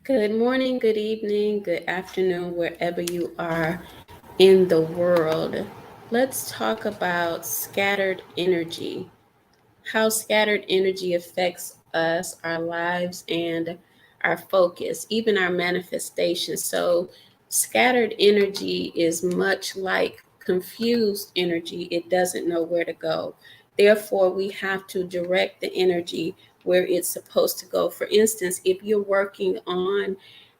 Good morning, good evening, good afternoon, wherever you are in the world. Let's talk about scattered energy, how scattered energy affects us, our lives, and our focus, even our manifestation. So, scattered energy is much like confused energy, it doesn't know where to go. Therefore, we have to direct the energy where it's supposed to go. For instance, if you're working on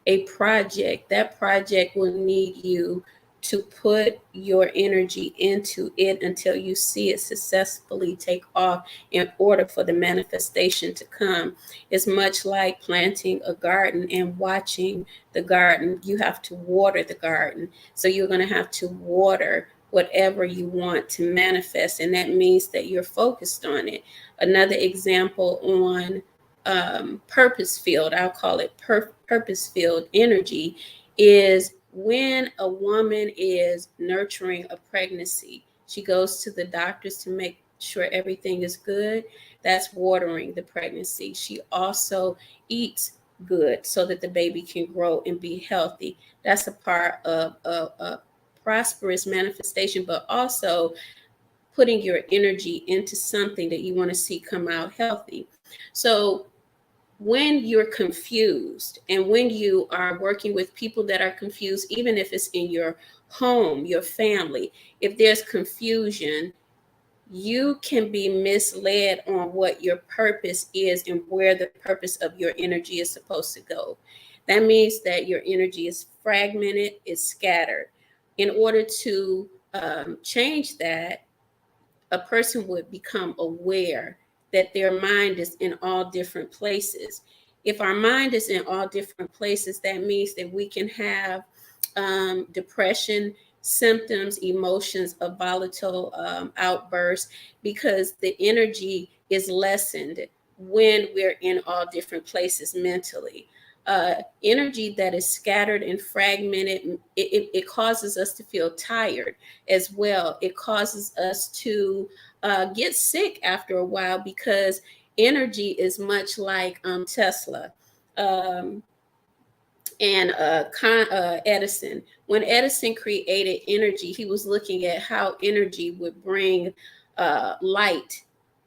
a project, that project will need you to put your energy into it until you see it successfully take off in order for the manifestation to come. It's much like planting a garden and watching the garden. You have to water the garden. So you're going to have to water whatever you want to manifest, and that means that you're focused on it. Another example on purpose field, I'll call it purpose field energy, is when a woman is nurturing a pregnancy. She goes to the doctors to make sure everything is good. That's watering the pregnancy. She also eats good so that the baby can grow and be healthy. That's a part of a prosperous manifestation, but also putting your energy into something that you want to see come out healthy. So when you're confused and when you are working with people that are confused, even if it's in your home, your family, if there's confusion, you can be misled on what your purpose is and where the purpose of your energy is supposed to go. That means that your energy is fragmented, it's scattered. In order to change that, a person would become aware that their mind is in all different places. If our mind is in all different places, that means that we can have depression, symptoms, emotions of volatile outbursts, because the energy is lessened when we're in all different places mentally. Energy that is scattered and fragmented, it causes us to feel tired as well. It causes us to get sick after a while, because energy is much like Tesla. Um, and Edison. When Edison created energy, he was looking at how energy would bring light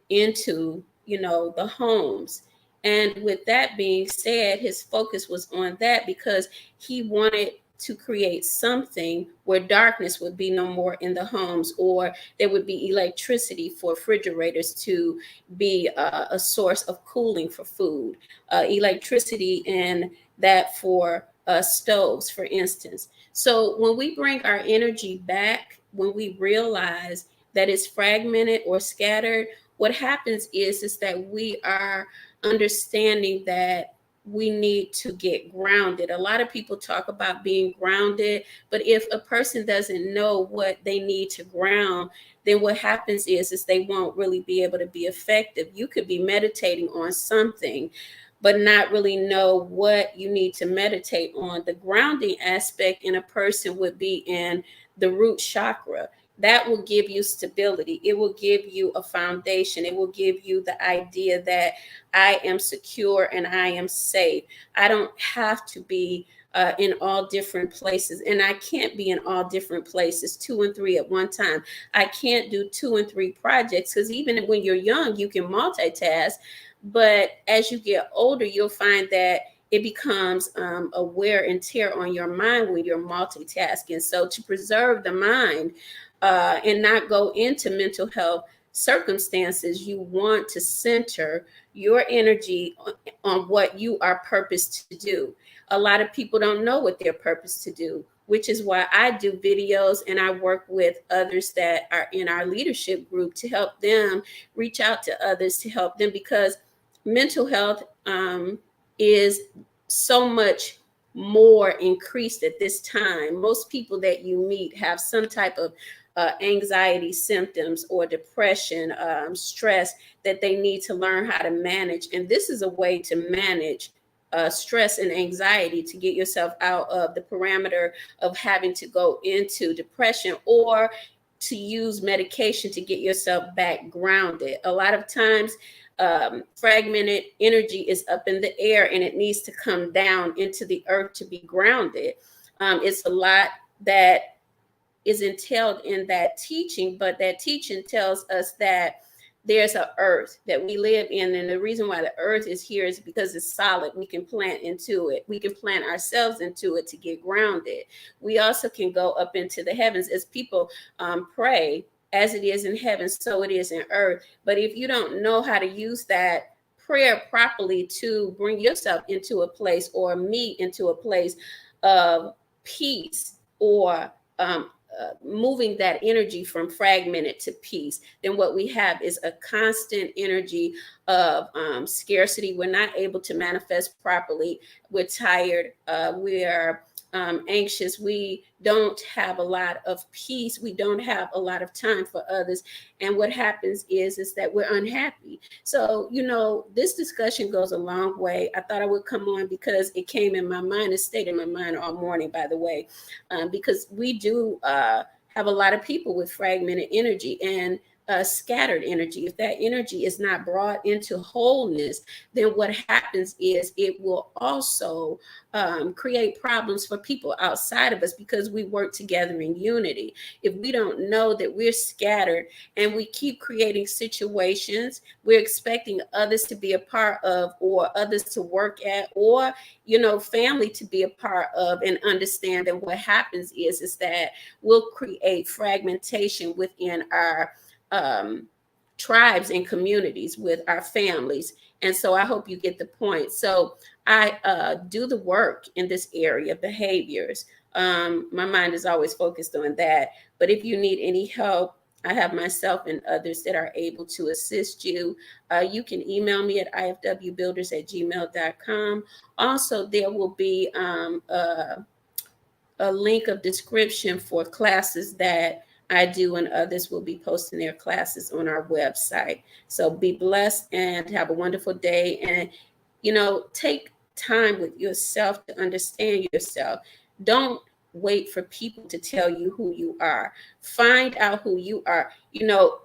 into, the homes. And with that being said, his focus was on that because he wanted to create something where darkness would be no more in the homes, or there would be electricity for refrigerators to be a source of cooling for food, electricity and that for stoves, for instance. So when we bring our energy back, when we realize that it's fragmented or scattered, what happens is that we are understanding that we need to get grounded. A lot of people talk about being grounded, but if a person doesn't know what they need to ground, then what happens is they won't really be able to be effective. You could be meditating on something but not really know what you need to meditate on. The grounding aspect in a person would be in the root chakra. That will give you stability. It will give you a foundation. It will give you the idea that I am secure and I am safe. I don't have to be in all different places. And I can't be in all different places, two and three at one time. I can't do two and three projects, because even when you're young, you can multitask. But as you get older, you'll find that it becomes a wear and tear on your mind when you're multitasking. So to preserve the mind and not go into mental health circumstances, you want to center your energy on what you are purposed to do. A lot of people don't know what they're purposed to do, which is why I do videos and I work with others that are in our leadership group to help them reach out to others to help them, because mental health is so much more increased at this time. Most people that you meet have some type of anxiety symptoms or depression, stress that they need to learn how to manage. And this is a way to manage stress and anxiety, to get yourself out of the parameter of having to go into depression, or to use medication to get yourself back grounded. A lot of times fragmented energy is up in the air and it needs to come down into the earth to be grounded. It's a lot that is entailed in that teaching, but that teaching tells us that there's a earth that we live in, and the reason why the earth is here is because it's solid. We can plant into it. We can plant ourselves into it to get grounded. We also can go up into the heavens as people pray, as it is in heaven, so it is in earth. But if you don't know how to use that prayer properly to bring yourself into a place or me into a place of peace, or moving that energy from fragmented to peace, then what we have is a constant energy of scarcity. We're not able to manifest properly. We're tired. We are anxious. We don't have a lot of peace. We don't have a lot of time for others. And what happens is that we're unhappy. So, this discussion goes a long way. I thought I would come on because it came in my mind. It stayed in my mind all morning, by the way, because we do have a lot of people with fragmented energy and scattered energy. If that energy is not brought into wholeness, then what happens is it will also create problems for people outside of us, because we work together in unity. If we don't know that we're scattered and we keep creating situations we're expecting others to be a part of, or others to work at, or family to be a part of, and understand that what happens is that we'll create fragmentation within our tribes and communities, with our families. And so I hope you get the point. So I do the work in this area, behaviors. My mind is always focused on that. But if you need any help, I have myself and others that are able to assist you. You can email me at ifwbuilders@gmail.com. Also, there will be a link of description for classes that I do, and others will be posting their classes on our website. So be blessed and have a wonderful day. And, take time with yourself to understand yourself. Don't wait for people to tell you who you are. Find out who you are.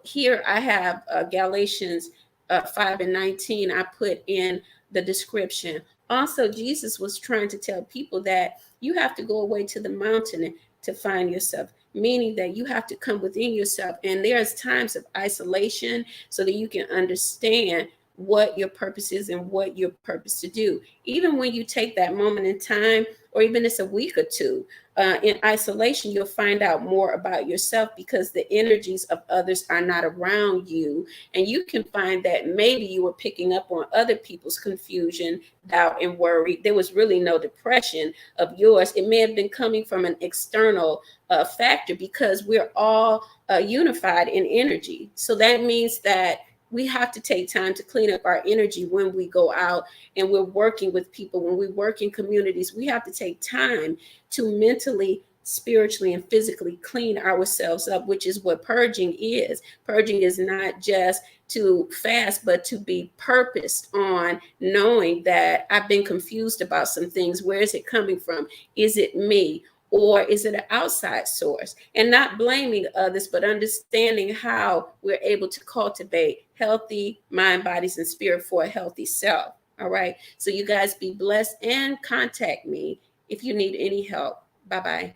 Here I have Galatians 5:19. I put in the description. Also, Jesus was trying to tell people that you have to go away to the mountain to find yourself, meaning that you have to come within yourself. And there's times of isolation so that you can understand what your purpose is and what your purpose to do. Even when you take that moment in time, or even it's a week or two in isolation, you'll find out more about yourself, because the energies of others are not around you. And you can find that maybe you were picking up on other people's confusion, doubt, and worry. There was really no depression of yours. It may have been coming from an external factor, because we're all unified in energy. So that means that we have to take time to clean up our energy when we go out and we're working with people. When we work in communities, we have to take time to mentally, spiritually, and physically clean ourselves up, which is what purging is. Purging is not just to fast, but to be purposed on knowing that I've been confused about some things. Where is it coming from? Is it me? Or is it an outside source? And not blaming others, but understanding how we're able to cultivate healthy mind, bodies, and spirit for a healthy self. All right. So you guys be blessed, and contact me if you need any help. Bye-bye.